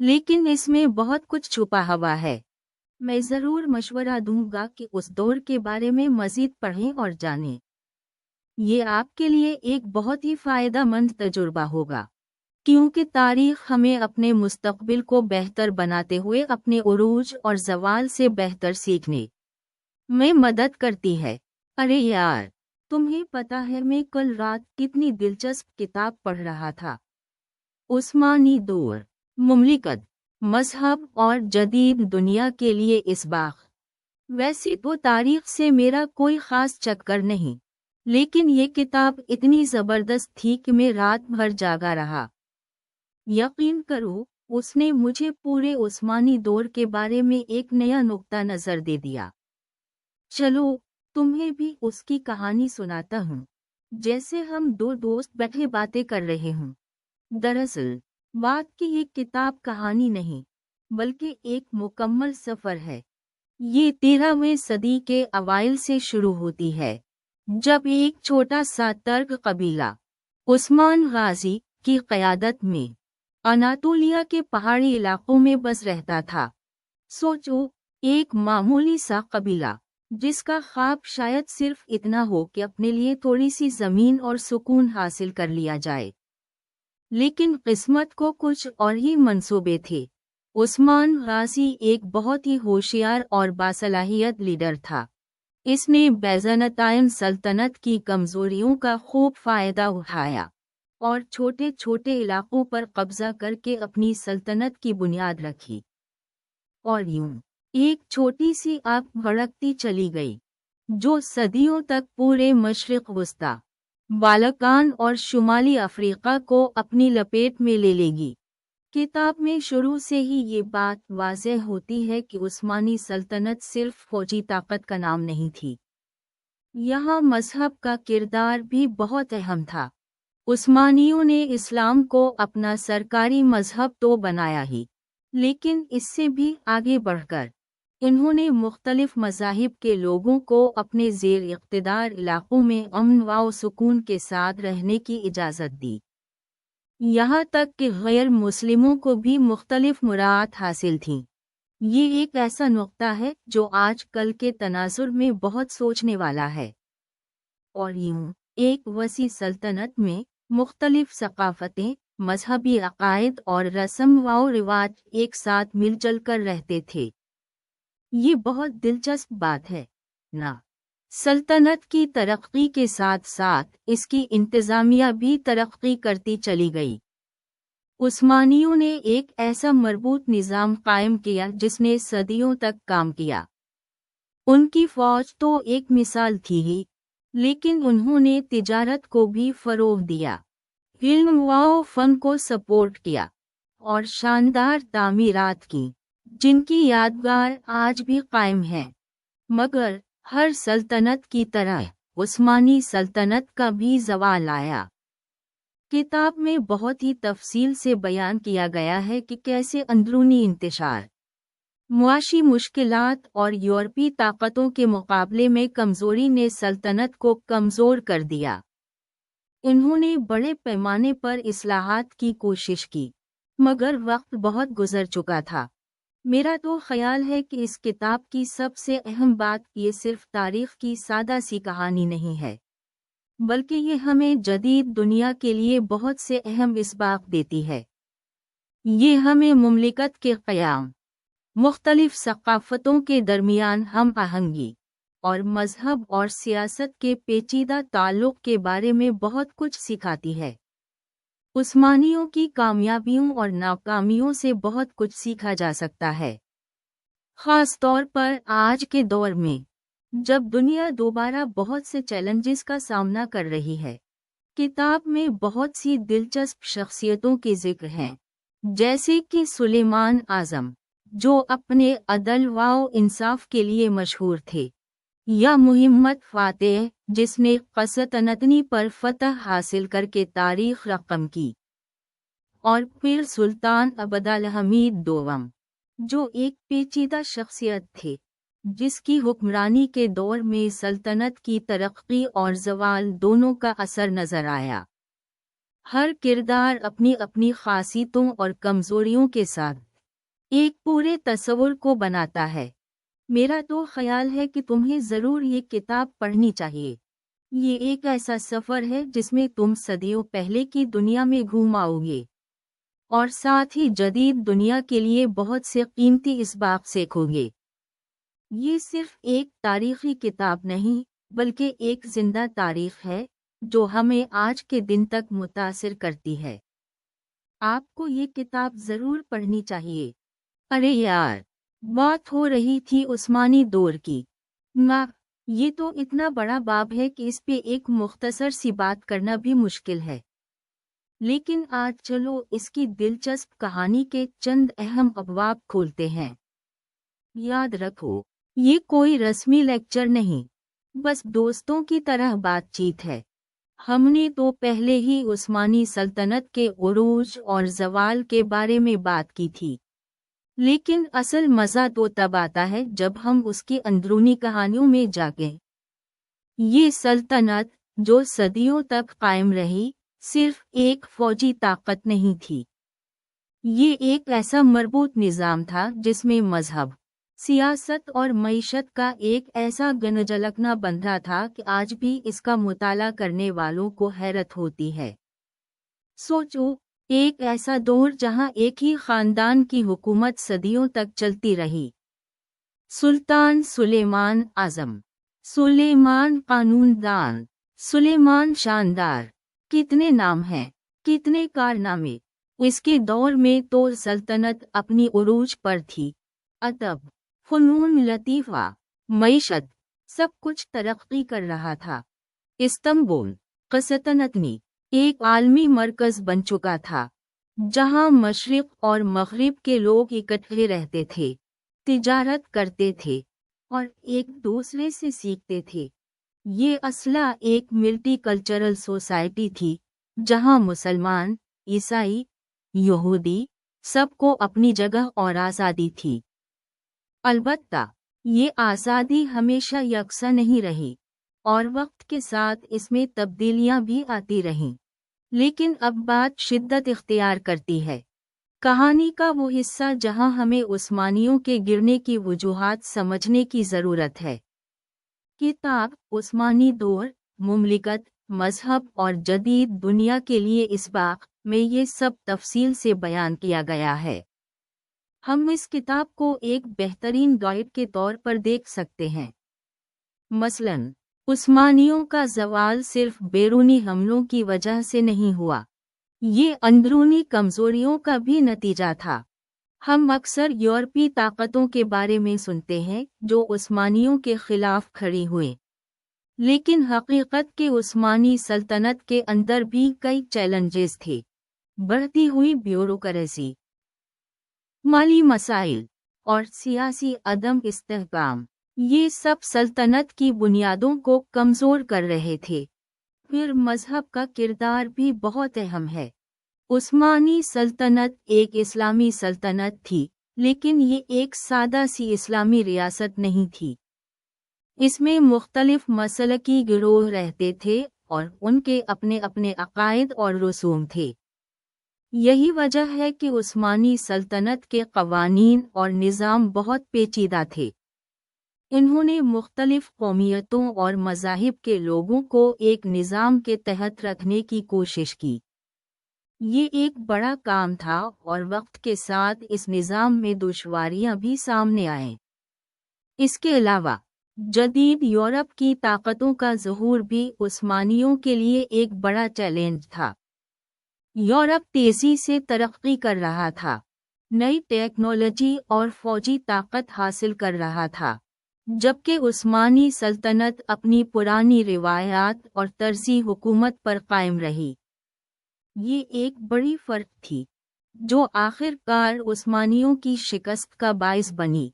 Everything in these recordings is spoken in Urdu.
لیکن اس میں بہت کچھ چھپا ہوا ہے۔ میں ضرور مشورہ دوں گا کہ اس دور کے بارے میں مزید پڑھیں اور جانیں۔ یہ آپ کے لیے ایک بہت ہی فائدہ مند تجربہ ہوگا، کیونکہ تاریخ ہمیں اپنے مستقبل کو بہتر بناتے ہوئے اپنے عروج اور زوال سے بہتر سیکھنے میں مدد کرتی ہے۔ ارے یار، تمہیں پتہ ہے میں کل رات کتنی دلچسپ کتاب پڑھ رہا تھا؟ عثمانی دور، مملکت، مذہب اور جدید دنیا کے لیے اسباق۔ ویسے تو تاریخ سے میرا کوئی خاص چکر نہیں، لیکن یہ کتاب اتنی زبردست تھی کہ میں رات بھر جاگا رہا۔ یقین کرو، اس نے مجھے پورے عثمانی دور کے بارے میں ایک نیا نقطہ نظر دے دیا۔ چلو، تمہیں بھی اس کی کہانی سناتا ہوں، جیسے ہم دو دوست بیٹھے باتیں کر رہے ہوں۔ دراصل بات کی یہ کتاب کہانی نہیں، بلکہ ایک مکمل سفر ہے۔ یہ 13ویں صدی کے اوائل سے شروع ہوتی ہے، جب ایک چھوٹا سا ترک قبیلہ عثمان غازی کی قیادت میں اناطولیہ کے پہاڑی علاقوں میں بس رہتا تھا۔ سوچو، ایک معمولی سا قبیلہ جس کا خواب شاید صرف اتنا ہو کہ اپنے لیے تھوڑی سی زمین اور سکون حاصل کر لیا جائے۔ لیکن قسمت کو کچھ اور ہی منصوبے تھے۔ عثمان غازی ایک بہت ہی ہوشیار اور باصلاحیت لیڈر تھا۔ اس نے بیزنطائن سلطنت کی کمزوریوں کا خوب فائدہ اٹھایا اور چھوٹے چھوٹے علاقوں پر قبضہ کر کے اپنی سلطنت کی بنیاد رکھی۔ اور یوں ایک چھوٹی سی آگ بھڑکتی چلی گئی، جو صدیوں تک پورے مشرق وسطی، بالکان اور شمالی افریقہ کو اپنی لپیٹ میں لے لے گی۔ کتاب میں شروع سے ہی یہ بات واضح ہوتی ہے کہ عثمانی سلطنت صرف فوجی طاقت کا نام نہیں تھی۔ یہاں مذہب کا کردار بھی بہت اہم تھا۔ عثمانیوں نے اسلام کو اپنا سرکاری مذہب تو بنایا ہی، لیکن اس سے بھی آگے بڑھ کر انہوں نے مختلف مذاہب کے لوگوں کو اپنے زیر اقتدار علاقوں میں امن و سکون کے ساتھ رہنے کی اجازت دی۔ یہاں تک کہ غیر مسلموں کو بھی مختلف مراعات حاصل تھیں۔ یہ ایک ایسا نقطہ ہے جو آج کل کے تناظر میں بہت سوچنے والا ہے۔ اور یوں ایک وسیع سلطنت میں مختلف ثقافتیں، مذہبی عقائد اور رسم و رواج ایک ساتھ مل جل کر رہتے تھے۔ یہ بہت دلچسپ بات ہے نا؟ سلطنت کی ترقی کے ساتھ ساتھ اس کی انتظامیہ بھی ترقی کرتی چلی گئی۔ عثمانیوں نے ایک ایسا مربوط نظام قائم کیا جس نے صدیوں تک کام کیا۔ ان کی فوج تو ایک مثال تھی ہی، لیکن انہوں نے تجارت کو بھی فروغ دیا، علم و فن کو سپورٹ کیا، اور شاندار تعمیرات کی جن کی یادگار آج بھی قائم ہے۔ مگر ہر سلطنت کی طرح عثمانی سلطنت کا بھی زوال آیا۔ کتاب میں بہت ہی تفصیل سے بیان کیا گیا ہے کہ کیسے اندرونی انتشار، معاشی مشکلات اور یورپی طاقتوں کے مقابلے میں کمزوری نے سلطنت کو کمزور کر دیا۔ انہوں نے بڑے پیمانے پر اصلاحات کی کوشش کی، مگر وقت بہت گزر چکا تھا۔ میرا تو خیال ہے کہ اس کتاب کی سب سے اہم بات یہ صرف تاریخ کی سادہ سی کہانی نہیں ہے، بلکہ یہ ہمیں جدید دنیا کے لیے بہت سے اہم اسباق دیتی ہے۔ یہ ہمیں مملکت کے قیام، مختلف ثقافتوں کے درمیان ہم آہنگی، اور مذہب اور سیاست کے پیچیدہ تعلق کے بارے میں بہت کچھ سکھاتی ہے۔ عثمانیوں کی کامیابیوں اور ناکامیوں سے بہت کچھ سیکھا جا سکتا ہے، خاص طور پر آج کے دور میں جب دنیا دوبارہ بہت سے چیلنجز کا سامنا کر رہی ہے۔ کتاب میں بہت سی دلچسپ شخصیتوں کے ذکر ہیں، جیسے کہ سلیمان اعظم جو اپنے عدل و انصاف کے لیے مشہور تھے، یا محمد فاتح جس نے قسطنطنی پر فتح حاصل کر کے تاریخ رقم کی، اور پھر سلطان عبدالحمید دوم جو ایک پیچیدہ شخصیت تھے جس کی حکمرانی کے دور میں سلطنت کی ترقی اور زوال دونوں کا اثر نظر آیا۔ ہر کردار اپنی اپنی خاصیتوں اور کمزوریوں کے ساتھ ایک پورے تصور کو بناتا ہے۔ میرا تو خیال ہے کہ تمہیں ضرور یہ کتاب پڑھنی چاہیے۔ یہ ایک ایسا سفر ہے جس میں تم صدیوں پہلے کی دنیا میں گھوم آؤ گے، اور ساتھ ہی جدید دنیا کے لیے بہت سے قیمتی اسباق سیکھو گے۔ یہ صرف ایک تاریخی کتاب نہیں، بلکہ ایک زندہ تاریخ ہے جو ہمیں آج کے دن تک متاثر کرتی ہے۔ آپ کو یہ کتاب ضرور پڑھنی چاہیے۔ ارے یار، بات ہو رہی تھی عثمانی دور کی۔ یہ تو اتنا بڑا باب ہے کہ اس پہ ایک مختصر سی بات کرنا بھی مشکل ہے، لیکن آج چلو اس کی دلچسپ کہانی کے چند اہم ابواب کھولتے ہیں۔ یاد رکھو، یہ کوئی رسمی لیکچر نہیں، بس دوستوں کی طرح بات چیت ہے۔ ہم نے تو پہلے ہی عثمانی سلطنت کے عروج اور زوال کے بارے میں بات کی تھی، لیکن اصل مزہ تو تب آتا ہے جب ہم اس کی اندرونی کہانیوں میں جاگیں۔ یہ سلطنت جو صدیوں تک قائم رہی، صرف ایک فوجی طاقت نہیں تھی۔ یہ ایک ایسا مربوط نظام تھا جس میں مذہب، سیاست اور معیشت کا ایک ایسا گنجلکنا بندھا تھا کہ آج بھی اس کا مطالعہ کرنے والوں کو حیرت ہوتی ہے۔ سوچو، ایک ایسا دور جہاں ایک ہی خاندان کی حکومت صدیوں تک چلتی رہی۔ سلطان سلیمان اعظم، سلیمان قانون دان، سلیمان شاندار، کتنے نام ہیں، کتنے کارنامے۔ اس کے دور میں تو سلطنت اپنی عروج پر تھی۔ ادب، فنون لطیفہ، معیشت، سب کچھ ترقی کر رہا تھا۔ استنبول قسطنطنی ایک عالمی مرکز بن چکا تھا، جہاں مشرق اور مغرب کے لوگ اکٹھے رہتے تھے، تجارت کرتے تھے اور ایک دوسرے سے سیکھتے تھے۔ یہ اصلا ایک ملٹی کلچرل سوسائٹی تھی، جہاں مسلمان، عیسائی، یہودی، سب کو اپنی جگہ اور آزادی تھی۔ البتہ یہ آزادی ہمیشہ یکساں نہیں رہی، اور وقت کے ساتھ اس میں تبدیلیاں بھی آتی رہیں، لیکن اب بات شدت اختیار کرتی ہے۔ کہانی کا وہ حصہ جہاں ہمیں عثمانیوں کے گرنے کی وجوہات سمجھنے کی ضرورت ہے۔ کتاب عثمانی دور، مملکت، مذہب اور جدید دنیا کے لیے اسباق میں یہ سب تفصیل سے بیان کیا گیا ہے۔ ہم اس کتاب کو ایک بہترین گائیڈ کے طور پر دیکھ سکتے ہیں۔ مثلاً، عثمانیوں کا زوال صرف بیرونی حملوں کی وجہ سے نہیں ہوا، یہ اندرونی کمزوریوں کا بھی نتیجہ تھا۔ ہم اکثر یورپی طاقتوں کے بارے میں سنتے ہیں جو عثمانیوں کے خلاف کھڑی ہوئیں، لیکن حقیقت کے عثمانی سلطنت کے اندر بھی کئی چیلنجز تھے۔ بڑھتی ہوئی بیوروکریسی، مالی مسائل اور سیاسی عدم استحکام، یہ سب سلطنت کی بنیادوں کو کمزور کر رہے تھے۔ پھر مذہب کا کردار بھی بہت اہم ہے۔ عثمانی سلطنت ایک اسلامی سلطنت تھی، لیکن یہ ایک سادہ سی اسلامی ریاست نہیں تھی۔ اس میں مختلف مسلکی گروہ رہتے تھے اور ان کے اپنے اپنے عقائد اور رسوم تھے۔ یہی وجہ ہے کہ عثمانی سلطنت کے قوانین اور نظام بہت پیچیدہ تھے۔ انہوں نے مختلف قومیتوں اور مذاہب کے لوگوں کو ایک نظام کے تحت رکھنے کی کوشش کی۔ یہ ایک بڑا کام تھا اور وقت کے ساتھ اس نظام میں دشواریاں بھی سامنے آئیں۔ اس کے علاوہ، جدید یورپ کی طاقتوں کا ظہور بھی عثمانیوں کے لیے ایک بڑا چیلنج تھا۔ یورپ تیزی سے ترقی کر رہا تھا، نئی ٹیکنالوجی اور فوجی طاقت حاصل کر رہا تھا، جبکہ عثمانی سلطنت اپنی پرانی روایات اور طرزی حکومت پر قائم رہی۔ یہ ایک بڑی فرق تھی، جو آخر کار عثمانیوں کی شکست کا باعث بنی۔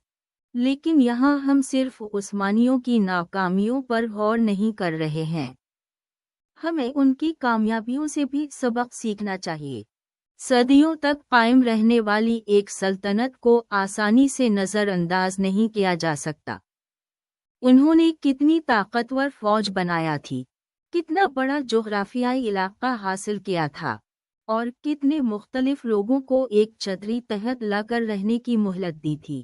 لیکن یہاں ہم صرف عثمانیوں کی ناکامیوں پر غور نہیں کر رہے ہیں، ہمیں ان کی کامیابیوں سے بھی سبق سیکھنا چاہیے۔ صدیوں تک قائم رہنے والی ایک سلطنت کو آسانی سے نظر انداز نہیں کیا جا سکتا۔ انہوں نے کتنی طاقتور فوج بنایا تھی، کتنا بڑا جغرافیائی علاقہ حاصل کیا تھا، اور کتنے مختلف لوگوں کو ایک چھتری تحت لا کر رہنے کی مہلت دی تھی۔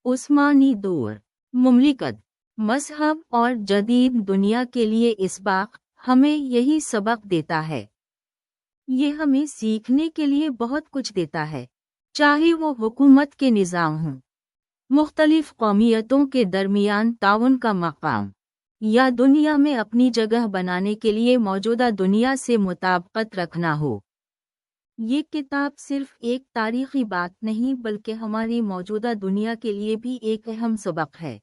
عثمانی دور، مملکت، مذہب اور جدید دنیا کے لیے اسباق ہمیں یہی سبق دیتا ہے۔ یہ ہمیں سیکھنے کے لیے بہت کچھ دیتا ہے، چاہے وہ حکومت کے نظام ہوں، مختلف قومیتوں کے درمیان تعاون کا مقام، یا دنیا میں اپنی جگہ بنانے کے لیے موجودہ دنیا سے مطابقت رکھنا ہو۔ یہ کتاب صرف ایک تاریخی بات نہیں بلکہ ہماری موجودہ دنیا کے لیے بھی ایک اہم سبق ہے۔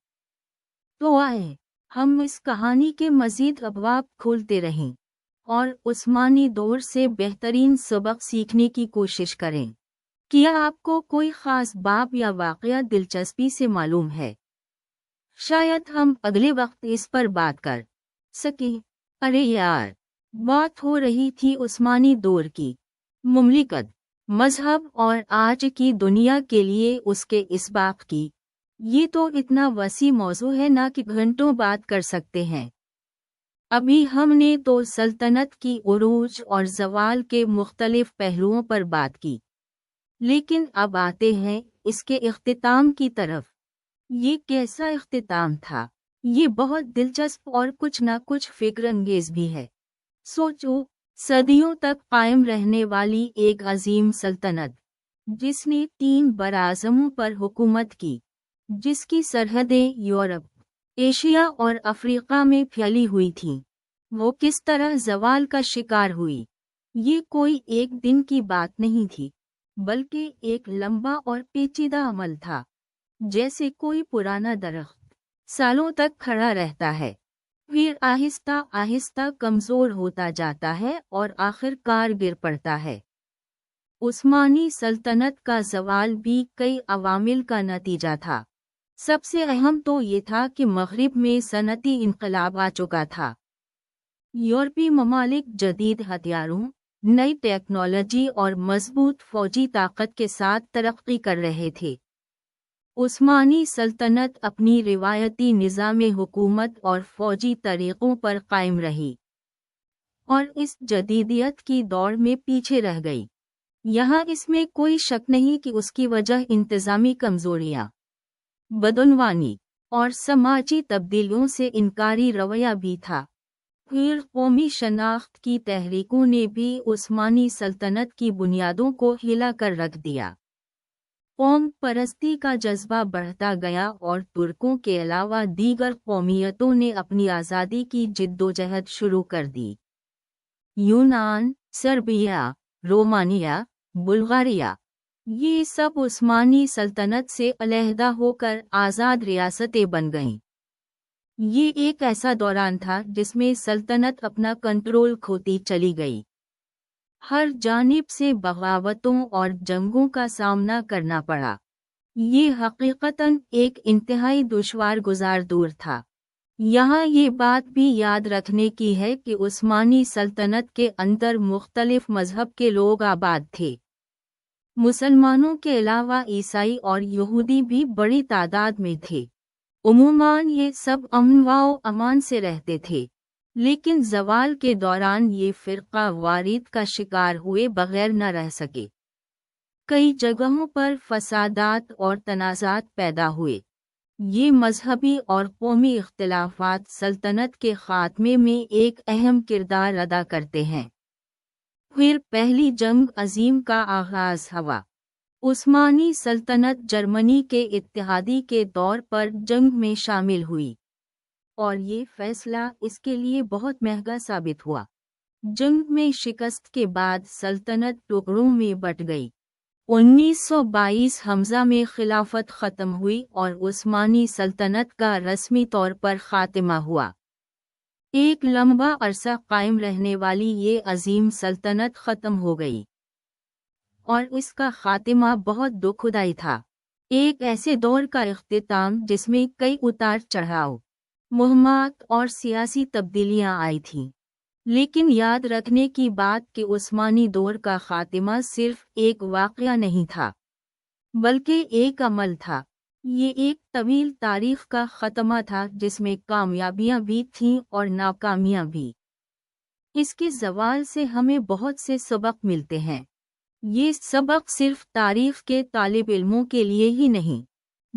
تو آئے ہم اس کہانی کے مزید ابواب کھولتے رہیں اور عثمانی دور سے بہترین سبق سیکھنے کی کوشش کریں۔ کیا آپ کو کوئی خاص باب یا واقعہ دلچسپی سے معلوم ہے؟ شاید ہم اگلے وقت اس پر بات کر سکیں۔ ارے یار، بات ہو رہی تھی عثمانی دور کی، مملکت، مذہب اور آج کی دنیا کے لیے اس کے اسباق کی۔ یہ تو اتنا وسیع موضوع ہے نا کہ گھنٹوں بات کر سکتے ہیں۔ ابھی ہم نے تو سلطنت کی عروج اور زوال کے مختلف پہلوؤں پر بات کی، لیکن اب آتے ہیں اس کے اختتام کی طرف۔ یہ کیسا اختتام تھا؟ یہ بہت دلچسپ اور کچھ نہ کچھ فکر انگیز بھی ہے۔ سوچو، صدیوں تک قائم رہنے والی ایک عظیم سلطنت، جس نے 3 براعظموں پر حکومت کی، جس کی سرحدیں یورپ، ایشیا اور افریقہ میں پھیلی ہوئی تھیں، وہ کس طرح زوال کا شکار ہوئی۔ یہ کوئی ایک دن کی بات نہیں تھی، بلکہ ایک لمبا اور پیچیدہ عمل تھا، جیسے کوئی پرانا درخت سالوں تک کھڑا رہتا ہے، پھر آہستہ آہستہ کمزور ہوتا جاتا ہے اور آخر کار گر پڑتا ہے۔ عثمانی سلطنت کا زوال بھی کئی عوامل کا نتیجہ تھا۔ سب سے اہم تو یہ تھا کہ مغرب میں صنعتی انقلاب آ چکا تھا۔ یورپی ممالک جدید ہتھیاروں، نئی ٹیکنالوجی اور مضبوط فوجی طاقت کے ساتھ ترقی کر رہے تھے۔ عثمانی سلطنت اپنی روایتی نظام حکومت اور فوجی طریقوں پر قائم رہی، اور اس جدیدیت کی دوڑ میں پیچھے رہ گئی۔ یہاں اس میں کوئی شک نہیں کہ اس کی وجہ انتظامی کمزوریاں، بدعنوانی اور سماجی تبدیلیوں سے انکاری رویہ بھی تھا۔ پھر قومی شناخت کی تحریکوں نے بھی عثمانی سلطنت کی بنیادوں کو ہلا کر رکھ دیا۔ قوم پرستی کا جذبہ بڑھتا گیا اور ترکوں کے علاوہ دیگر قومیتوں نے اپنی آزادی کی جدوجہد شروع کر دی۔ یونان، سربیا، رومانیہ، بلغاریہ، یہ سب عثمانی سلطنت سے علیحدہ ہو کر آزاد ریاستیں بن گئیں۔ یہ ایک ایسا دوران تھا جس میں سلطنت اپنا کنٹرول کھوتی چلی گئی۔ ہر جانب سے بغاوتوں اور جنگوں کا سامنا کرنا پڑا۔ یہ حقیقتاً ایک انتہائی دشوار گزار دور تھا۔ یہاں یہ بات بھی یاد رکھنے کی ہے کہ عثمانی سلطنت کے اندر مختلف مذہب کے لوگ آباد تھے۔ مسلمانوں کے علاوہ عیسائی اور یہودی بھی بڑی تعداد میں تھے۔ عموماً یہ سب امن و امان سے رہتے تھے، لیکن زوال کے دوران یہ فرقہ واریت کا شکار ہوئے بغیر نہ رہ سکے۔ کئی جگہوں پر فسادات اور تنازعات پیدا ہوئے۔ یہ مذہبی اور قومی اختلافات سلطنت کے خاتمے میں ایک اہم کردار ادا کرتے ہیں۔ پھر پہلی جنگ عظیم کا آغاز ہوا۔ عثمانی سلطنت جرمنی کے اتحادی کے طور پر جنگ میں شامل ہوئی، اور یہ فیصلہ اس کے لیے بہت مہنگا ثابت ہوا۔ جنگ میں شکست کے بعد سلطنت ٹکڑوں میں بٹ گئی۔ 1922 ء میں خلافت ختم ہوئی اور عثمانی سلطنت کا رسمی طور پر خاتمہ ہوا۔ ایک لمبا عرصہ قائم رہنے والی یہ عظیم سلطنت ختم ہو گئی، اور اس کا خاتمہ بہت دکھدائی تھا۔ ایک ایسے دور کا اختتام جس میں کئی اتار چڑھاؤ، مہمات اور سیاسی تبدیلیاں آئی تھیں۔ لیکن یاد رکھنے کی بات کہ عثمانی دور کا خاتمہ صرف ایک واقعہ نہیں تھا، بلکہ ایک عمل تھا۔ یہ ایک طویل تاریخ کا خاتمہ تھا جس میں کامیابیاں بھی تھیں اور ناکامیاں بھی۔ اس کے زوال سے ہمیں بہت سے سبق ملتے ہیں۔ یہ سبق صرف تاریخ کے طالب علموں کے لیے ہی نہیں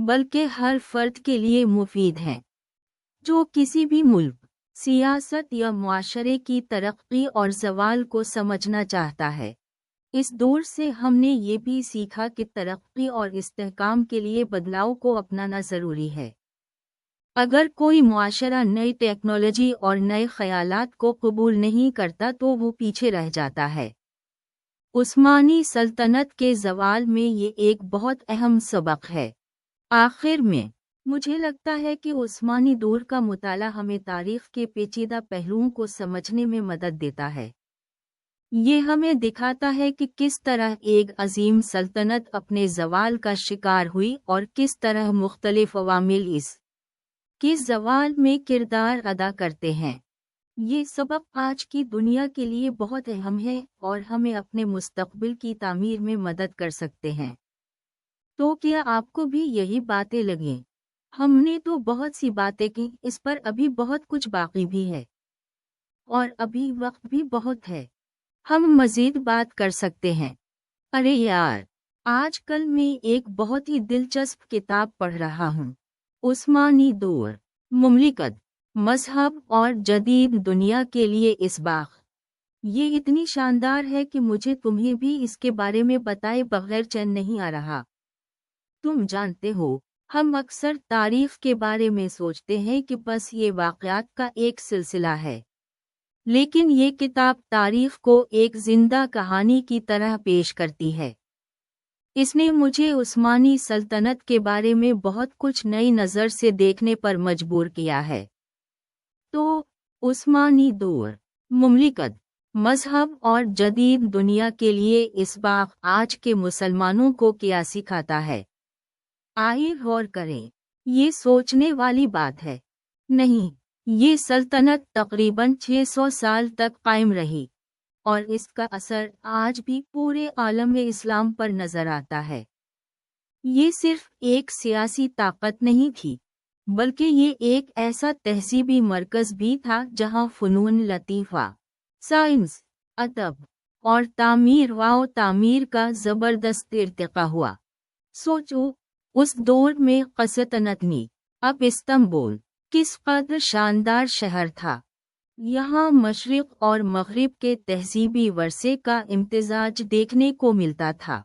بلکہ ہر فرد کے لیے مفید ہیں جو کسی بھی ملک، سیاست یا معاشرے کی ترقی اور زوال کو سمجھنا چاہتا ہے۔ اس دور سے ہم نے یہ بھی سیکھا کہ ترقی اور استحکام کے لیے بدلاؤ کو اپنانا ضروری ہے۔ اگر کوئی معاشرہ نئی ٹیکنالوجی اور نئے خیالات کو قبول نہیں کرتا تو وہ پیچھے رہ جاتا ہے۔ عثمانی سلطنت کے زوال میں یہ ایک بہت اہم سبق ہے۔ آخر میں، مجھے لگتا ہے کہ عثمانی دور کا مطالعہ ہمیں تاریخ کے پیچیدہ پہلوؤں کو سمجھنے میں مدد دیتا ہے۔ یہ ہمیں دکھاتا ہے کہ کس طرح ایک عظیم سلطنت اپنے زوال کا شکار ہوئی اور کس طرح مختلف عوامل اس کے زوال میں کردار ادا کرتے ہیں۔ یہ سبق آج کی دنیا کے لیے بہت اہم ہے اور ہمیں اپنے مستقبل کی تعمیر میں مدد کر سکتے ہیں۔ تو کیا آپ کو بھی یہی باتیں لگیں؟ ہم نے تو بہت سی باتیں کی، اس پر ابھی بہت کچھ باقی بھی ہے اور ابھی وقت بھی بہت ہے۔ ہم مزید بات کر سکتے ہیں۔ ارے یار، آج کل میں ایک بہت ہی دلچسپ کتاب پڑھ رہا ہوں، عثمانی دور، مملکت، مذہب اور جدید دنیا کے لیے اسباق۔ یہ اتنی شاندار ہے کہ مجھے تمہیں بھی اس کے بارے میں بتائے بغیر چین نہیں آ رہا۔ تم جانتے ہو، ہم اکثر تاریخ کے بارے میں سوچتے ہیں کہ بس یہ واقعات کا ایک سلسلہ ہے، لیکن یہ کتاب تاریخ کو ایک زندہ کہانی کی طرح پیش کرتی ہے۔ اس نے مجھے عثمانی سلطنت کے بارے میں بہت کچھ نئی نظر سے دیکھنے پر مجبور کیا ہے۔ تو عثمانی دور، مملکت، مذہب اور جدید دنیا کے لیے اسباق آج کے مسلمانوں کو کیا سکھاتا ہے؟ آئیے غور کریں۔ یہ سوچنے والی بات ہے، نہیں؟ یہ سلطنت تقریباً 600 سال تک قائم رہی اور اس کا اثر آج بھی پورے عالم اسلام پر نظر آتا ہے۔ یہ صرف ایک سیاسی طاقت نہیں تھی بلکہ یہ ایک ایسا تہذیبی مرکز بھی تھا جہاں فنون لطیفہ، سائنس، ادب اور تعمیر کا زبردست ارتقا ہوا۔ سوچو، اس دور میں قسطنطنی، اب استنبول، کس قدر شاندار شہر تھا۔ یہاں مشرق اور مغرب کے تہذیبی ورثے کا امتزاج دیکھنے کو ملتا تھا۔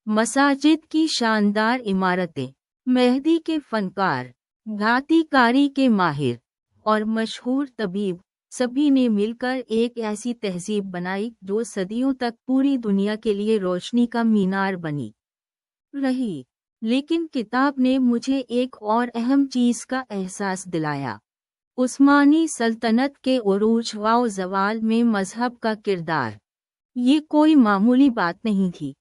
مساجد کی شاندار عمارتیں، مہندی کے فنکار، گھاتی کاری کے ماہر اور مشہور طبیب، سبھی نے مل کر ایک ایسی تہذیب بنائی جو صدیوں تک پوری دنیا کے لیے روشنی کا مینار بنی رہی۔ لیکن کتاب نے مجھے ایک اور اہم چیز کا احساس دلایا، عثمانی سلطنت کے عروج و زوال میں مذہب کا کردار۔ یہ کوئی معمولی بات نہیں تھی۔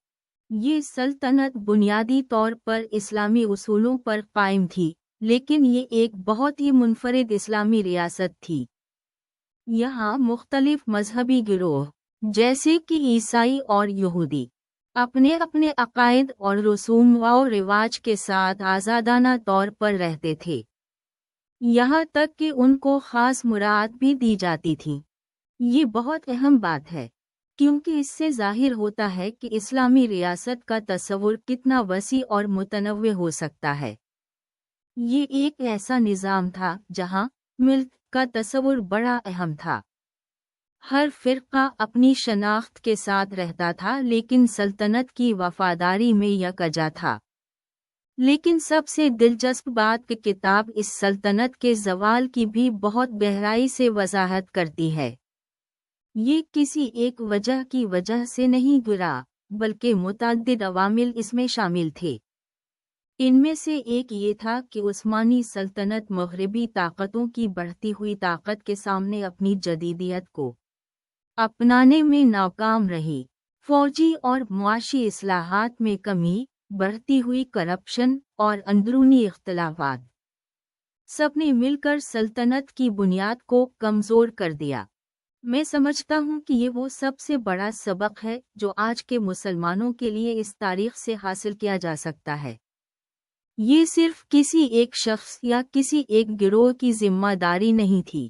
یہ سلطنت بنیادی طور پر اسلامی اصولوں پر قائم تھی، لیکن یہ ایک بہت ہی منفرد اسلامی ریاست تھی۔ یہاں مختلف مذہبی گروہ جیسے کہ عیسائی اور یہودی اپنے اپنے عقائد اور رسوم و رواج کے ساتھ آزادانہ طور پر رہتے تھے، یہاں تک کہ ان کو خاص مراعات بھی دی جاتی تھی۔ یہ بہت اہم بات ہے کیونکہ اس سے ظاہر ہوتا ہے کہ اسلامی ریاست کا تصور کتنا وسیع اور متنوع ہو سکتا ہے۔ یہ ایک ایسا نظام تھا جہاں ملک کا تصور بڑا اہم تھا۔ ہر فرقہ اپنی شناخت کے ساتھ رہتا تھا لیکن سلطنت کی وفاداری میں یکجا تھا۔ لیکن سب سے دلچسپ بات کہ کتاب اس سلطنت کے زوال کی بھی بہت گہرائی سے وضاحت کرتی ہے۔ یہ کسی ایک وجہ کی وجہ سے نہیں گرا بلکہ متعدد عوامل اس میں شامل تھے۔ ان میں سے ایک یہ تھا کہ عثمانی سلطنت مغربی طاقتوں کی بڑھتی ہوئی طاقت کے سامنے اپنی جدیدیت کو اپنانے میں ناکام رہی۔ فوجی اور معاشی اصلاحات میں کمی، بڑھتی ہوئی کرپشن اور اندرونی اختلافات، سب نے مل کر سلطنت کی بنیاد کو کمزور کر دیا۔ میں سمجھتا ہوں کہ یہ وہ سب سے بڑا سبق ہے جو آج کے مسلمانوں کے لیے اس تاریخ سے حاصل کیا جا سکتا ہے۔ یہ صرف کسی ایک شخص یا کسی ایک گروہ کی ذمہ داری نہیں تھی،